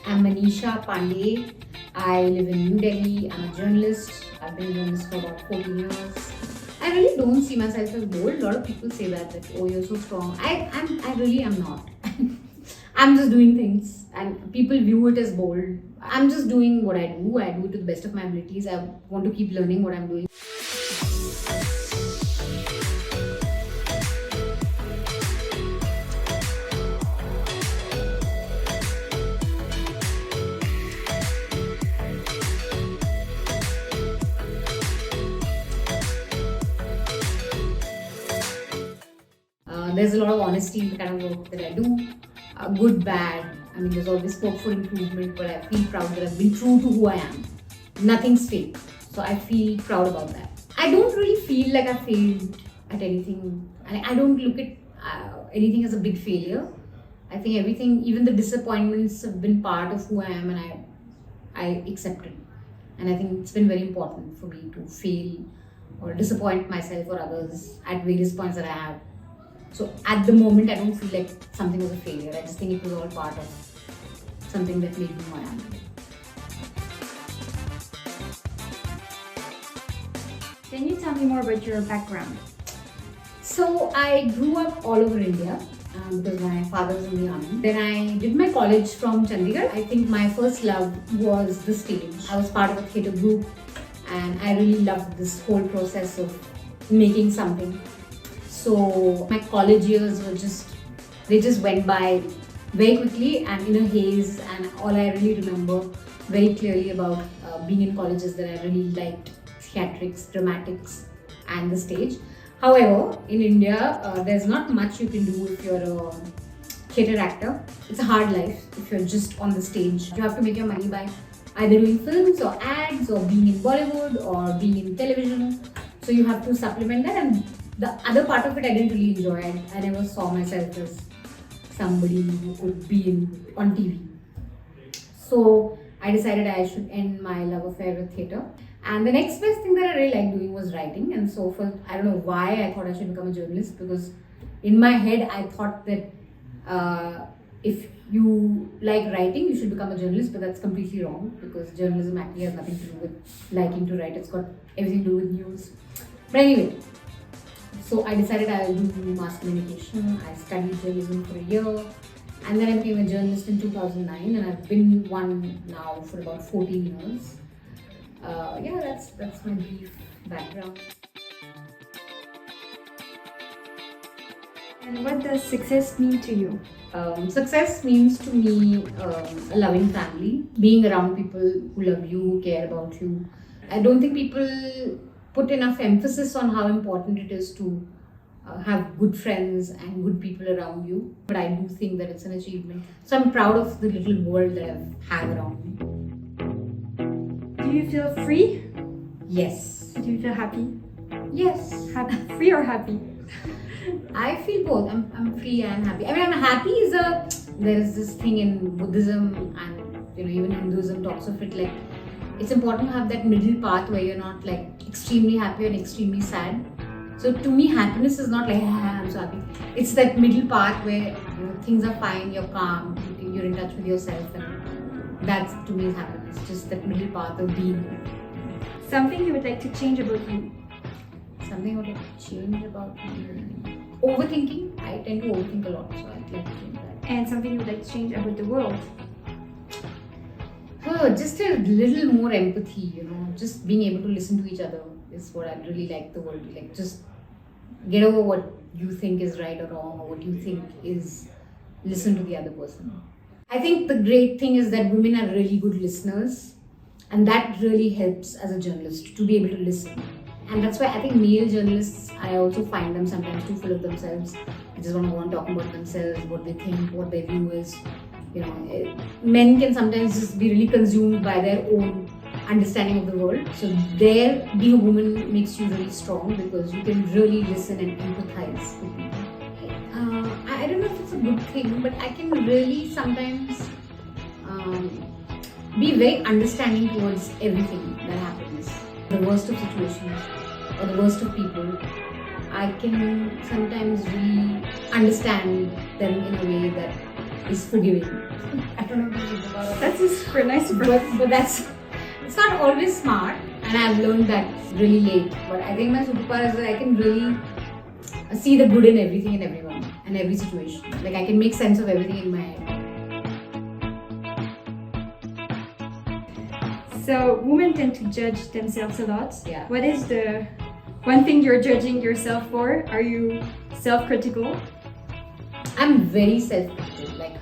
I'm Manisha Pande. I live in New Delhi. I'm a journalist. I've been a journalist for about 14 years. I really don't see myself as bold. A lot of people say that oh, you're so strong. I really am not. I'm just doing things, and people view it as bold. I'm just doing what I do. I do it to the best of my abilities. I want to keep learning what I'm doing. There's a lot of honesty in the kind of work that I do. Good, bad. I mean, there's always scope for improvement, but I feel proud that I've been true to who I am. Nothing's fake. So I feel proud about that. I don't really feel like I failed at anything. I don't look at anything as a big failure. I think everything, even the disappointments, have been part of who I am, and I accept it. And I think it's been very important for me to fail or disappoint myself or others at various points that I have. So at the moment, I don't feel like something was a failure. I just think it was all part of something that made me who I am today. Can you tell me more about your background? So I grew up all over India because my father was in the army. Then I did my college from Chandigarh. I think my first love was the stage. I was part of a theatre group and I really loved this whole process of making something. So my college years were they just went by very quickly and in a haze, and all I really remember very clearly about being in college is that I really liked theatrics, dramatics and the stage. However, in India, there's not much you can do if you're a theatre actor. It's a hard life if you're just on the stage. You have to make your money by either doing films or ads or being in Bollywood or being in television. So you have to supplement that, and the other part of it I didn't really enjoy. I never saw myself as somebody who could be on TV. So I decided I should end my love affair with theatre. And the next best thing that I really liked doing was writing. And so I don't know why I thought I should become a journalist, because in my head I thought that if you like writing, you should become a journalist, but that's completely wrong, because journalism actually has nothing to do with liking to write. It's got everything to do with news. But anyway, so I decided I'll do mass communication. I studied journalism for a year, and then I became a journalist in 2009, and I've been one now for about 14 years. That's my brief background. And what does success mean to you? Success means to me a loving family, being around people who love you, who care about you. I don't think people put enough emphasis on how important it is to have good friends and good people around you. But I do think that it's an achievement. So I'm proud of the little world that I've had around me. Do you feel free? Yes. Do you feel happy? Yes. Happy, free or happy? I feel both. I'm free and happy. I mean, I'm happy there is this thing in Buddhism and even Hinduism talks of it, like it's important to have that middle path where you're not like extremely happy and extremely sad. So to me, happiness is not like I'm so happy. It's that middle path where things are fine, you're calm, you're in touch with yourself, and that's to me is happiness. Just that middle path of being. Something you would like to change about you? Something I would like to change about me. Overthinking. I tend to overthink a lot, so I'd like to change that. And something you would like to change about the world? Just a little more empathy, just being able to listen to each other is what I'd really like the world to like. Just get over what you think is right or wrong, or what you think is listen to the other person. I think the great thing is that women are really good listeners, and that really helps as a journalist to be able to listen. And that's why I think male journalists, I also find them sometimes too full of themselves. They just want to go and talk about themselves, what they think, what their view is. Men can sometimes just be really consumed by their own understanding of the world. So being a woman makes you really strong, because you can really listen and empathize with people. I don't know if it's a good thing, but I can really sometimes be very understanding towards everything that happens. The worst of situations or the worst of people, I can sometimes really understand them in a way that is forgiving. I don't know if you think about it. That's a super nice But that's, it's not always smart, and I've learned that really late. But I think my superpower is that I can really see the good in everything and everyone and every situation. Like I can make sense of everything in my head. So women tend to judge themselves a lot. Yeah. What is the one thing you're judging yourself for? Are you self-critical? I'm very self-critical. Like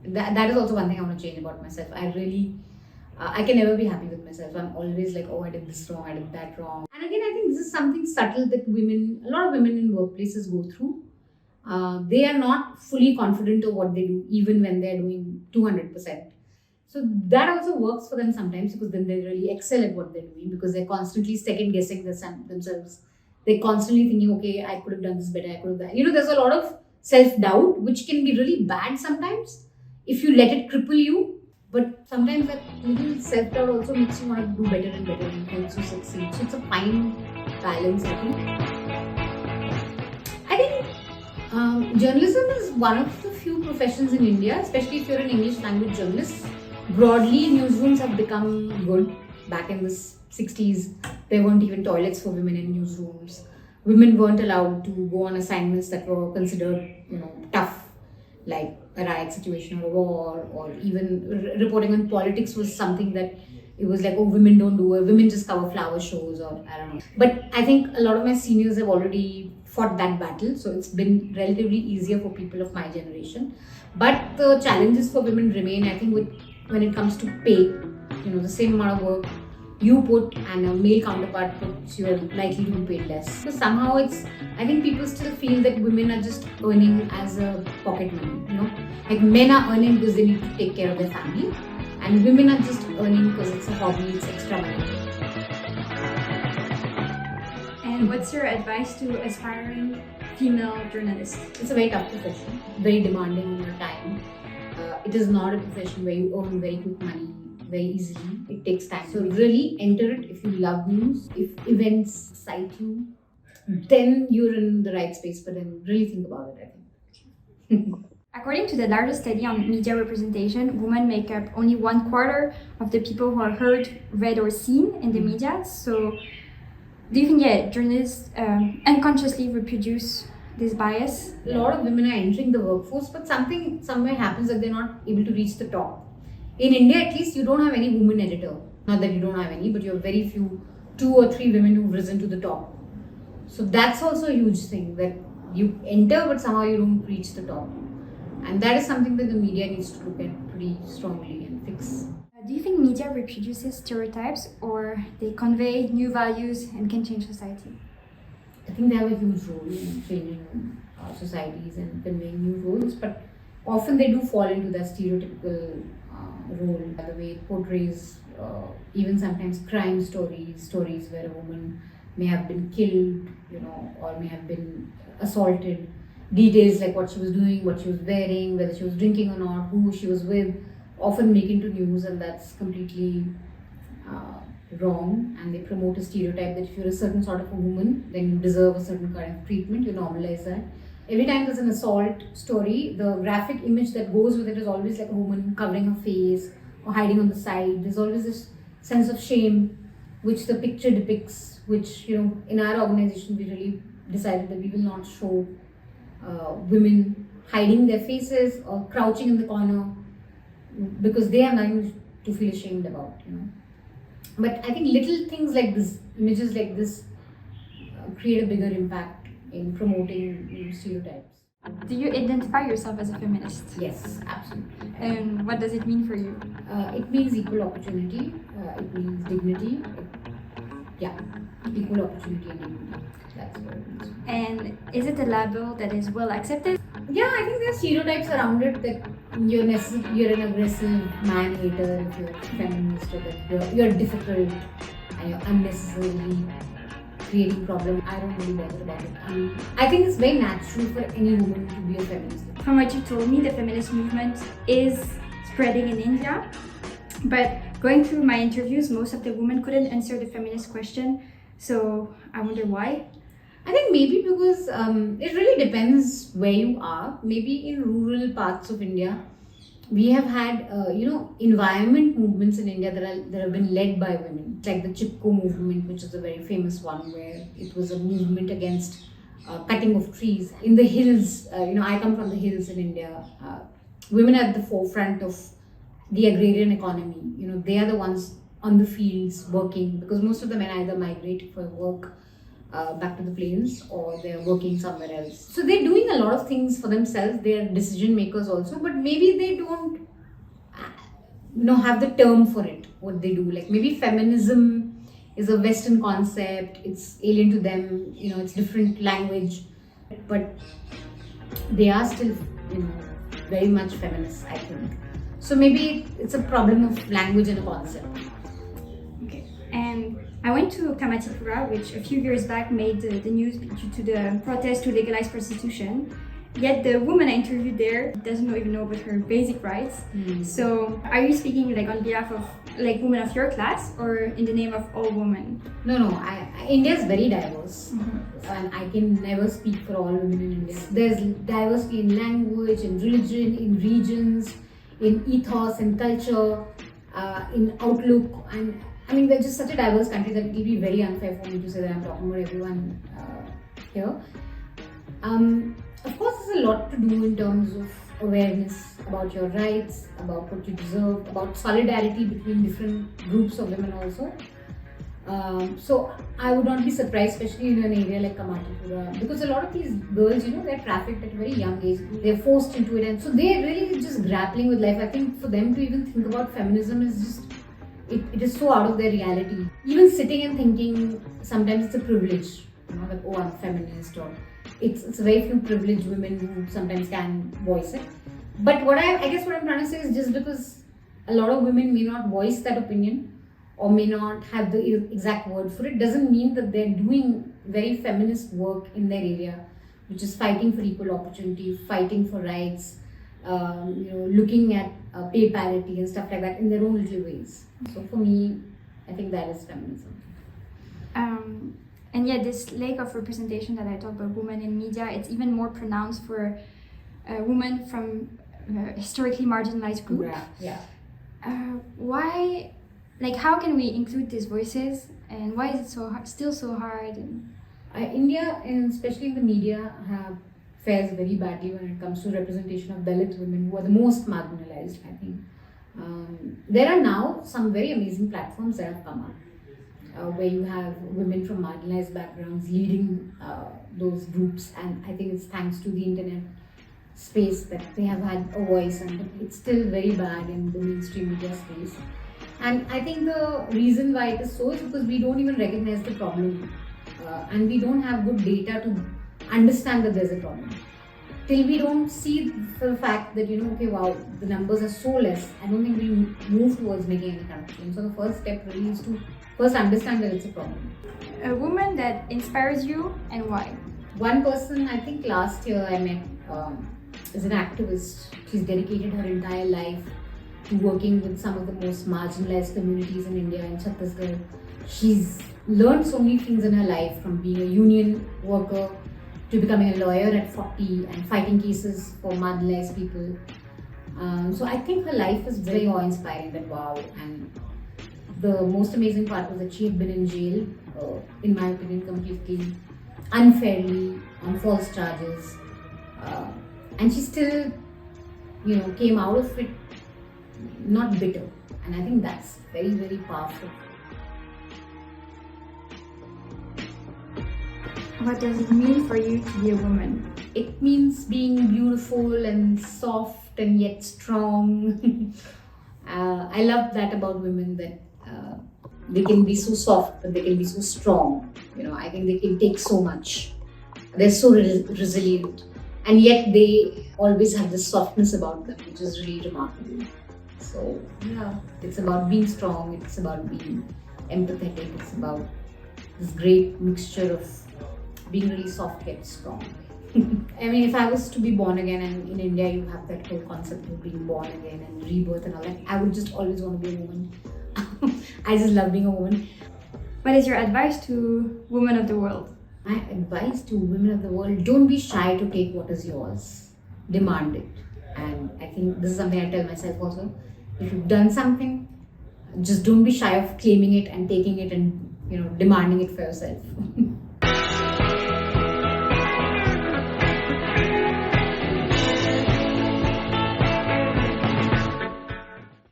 that is also one thing I want to change about myself. I really, I can never be happy with myself. I'm always like, oh, I did this wrong, I did that wrong. And again, I think this is something subtle that a lot of women in workplaces go through. They are not fully confident of what they do, even when they're doing 200%. So that also works for them sometimes, because then they really excel at what they're doing, because they're constantly second guessing themselves. They're constantly thinking, okay, I could have done this better, I could have done. There's a lot of self-doubt, which can be really bad sometimes if you let it cripple you. But sometimes that little self-doubt also makes you want to do better and better and helps you succeed. So it's a fine balance, I think. I think journalism is one of the few professions in India, especially if you're an English language journalist. Broadly, newsrooms have become good. Back in the 60s, there weren't even toilets for women in newsrooms. Women weren't allowed to go on assignments that were considered, tough, like a riot situation or a war, or even reporting on politics was something that it was like, oh, women don't do it, women just cover flower shows, or I don't know. But I think a lot of my seniors have already fought that battle, so it's been relatively easier for people of my generation. But the challenges for women remain, I think, when it comes to pay. The same amount of work you put and a male counterpart puts, you're likely to be paid less. So somehow I think people still feel that women are just earning as a pocket money, Like men are earning because they need to take care of their family, and women are just earning because it's a hobby, it's extra money. And what's your advice to aspiring female journalists? It's a very tough profession, very demanding on your time. It is not a profession where you earn very quick money very easily. It takes time. So really enter it if you love news, if events excite you, then you're in the right space. But then really think about it, I think. According to the largest study on media representation, women make up only 1/4 of the people who are heard, read, or seen in the media. So do you think, journalists unconsciously reproduce this bias? A lot of women are entering the workforce, but something somewhere happens that they're not able to reach the top. In India, at least, you don't have any woman editor. Not that you don't have any, but you have very few, 2 or 3 women who've risen to the top. So that's also a huge thing, that you enter, but somehow you don't reach the top. And that is something that the media needs to look at pretty strongly and fix. Do you think media reproduces stereotypes, or they convey new values and can change society? I think they have a huge role in changing societies and conveying new roles, but often they do fall into that stereotypical role, by the way it portrays even sometimes crime stories where a woman may have been killed, or may have been assaulted. Details like what she was doing, what she was wearing, whether she was drinking or not, who she was with, often make into news, and that's completely wrong. And they promote a stereotype that if you're a certain sort of a woman, then you deserve a certain kind of treatment. You normalize that. Every time there's an assault story, the graphic image that goes with it is always like a woman covering her face or hiding on the side. There's always this sense of shame which the picture depicts, which, in our organization we really decided that we will not show women hiding their faces or crouching in the corner, because they have nothing to feel ashamed about, But I think little things like this, images like this, create a bigger impact in promoting stereotypes. Do you identify yourself as a feminist? Yes, absolutely. And what does it mean for you? It means equal opportunity, it means dignity. Equal opportunity and dignity. That's what it means. And is it a label that is well accepted? Yeah, I think there are stereotypes around it, that you're an aggressive man hater if you're a feminist, or that you're difficult and you're unnecessarily creating problems. I don't really bother about it. I think it's very natural for any woman to be a feminist. From what you told me, the feminist movement is spreading in India. But going through my interviews, most of the women couldn't answer the feminist question. So I wonder why. I think maybe because it really depends where you are. Maybe in rural parts of India, we have had environment movements in India that have been led by women, like the Chipko movement, which is a very famous one, where it was a movement against cutting of trees in the hills. I come from the hills in India. Women are at the forefront of the agrarian economy. They are the ones on the fields working, because most of the men either migrate for work back to the plains, or they're working somewhere else. So they're doing a lot of things for themselves. They're decision makers also, but maybe they don't have the term for it, what they do. Like maybe feminism is a Western concept, it's alien to them, it's different language, but they are still very much feminists, I think. So maybe it's a problem of language and a concept. Okay. And I went to Kamatikura, which a few years back made the news due to the protest to legalize prostitution. Yet the woman I interviewed there doesn't even know about her basic rights. So are you speaking like on behalf of like women of your class, or in the name of all women? No. India is very diverse, and I can never speak for all women in India. There's diversity in language, in religion, in regions, in ethos, in culture, in outlook, and I mean, we're just such a diverse country that it will be very unfair for me to say that I'm talking about everyone here. Of course, there's a lot to do in terms of awareness about your rights, about what you deserve, about solidarity between different groups of women also. So I would not be surprised, especially in an area like Kamatikura, because a lot of these girls, they're trafficked at a very young age. They're forced into it, and so they're really just grappling with life. I think for them to even think about feminism is just, it is so out of their reality. Even sitting and thinking, sometimes it's a privilege, like, oh, I'm a feminist, or it's very few privileged women who sometimes can voice it. But I guess what I'm trying to say is, just because a lot of women may not voice that opinion or may not have the exact word for it, doesn't mean that they're doing very feminist work in their area, which is fighting for equal opportunity, fighting for rights, looking at pay parity and stuff like that in their own little ways. So for me, I think that is feminism. And yet this lack of representation that I talked about women in media, it's even more pronounced for women from historically marginalized groups. Yeah. Why, like, how can we include these voices, and why is it still so hard? India, and especially in the media, fares very badly when it comes to representation of Dalit women, who are the most marginalized, I think. There are now some very amazing platforms that have come up, where you have women from marginalized backgrounds leading those groups, and I think it's thanks to the internet space that they have had a voice, and it's still very bad in the mainstream media space. And I think the reason why it is so is because we don't even recognize the problem, and we don't have good data to understand that there's a problem. Till we don't see the fact that, okay, wow, the numbers are so less, I don't think we move towards making any kind of change. So the first step really is to first understand that it's a problem. A woman that inspires you, and why? One person, I think last year I met, is an activist. She's dedicated her entire life to working with some of the most marginalized communities in India, in Chhattisgarh. She's learned so many things in her life, from being a union worker to becoming a lawyer at 40 and fighting cases for marginalized people. So I think her life is very awe-inspiring, that wow. And the most amazing part was that she had been in jail, in my opinion, completely unfairly, on false charges. And she still, came out of it not bitter. And I think that's very, very powerful. What does it mean for you to be a woman? It means being beautiful and soft and yet strong. I love that about women, that they can be so soft, but they can be so strong. I think they can take so much. They're so resilient, and yet they always have this softness about them, which is really remarkable. So yeah, it's about being strong, it's about being empathetic, it's about this great mixture of being really soft yet strong. I mean, if I was to be born again, and in India you have that whole concept of being born again and rebirth and all that, I would just always want to be a woman. I just love being a woman. What is your advice to women of the world? My advice to women of the world: don't be shy to take what is yours. Demand it. And I think this is something I tell myself also. If you've done something, just don't be shy of claiming it and taking it and demanding it for yourself.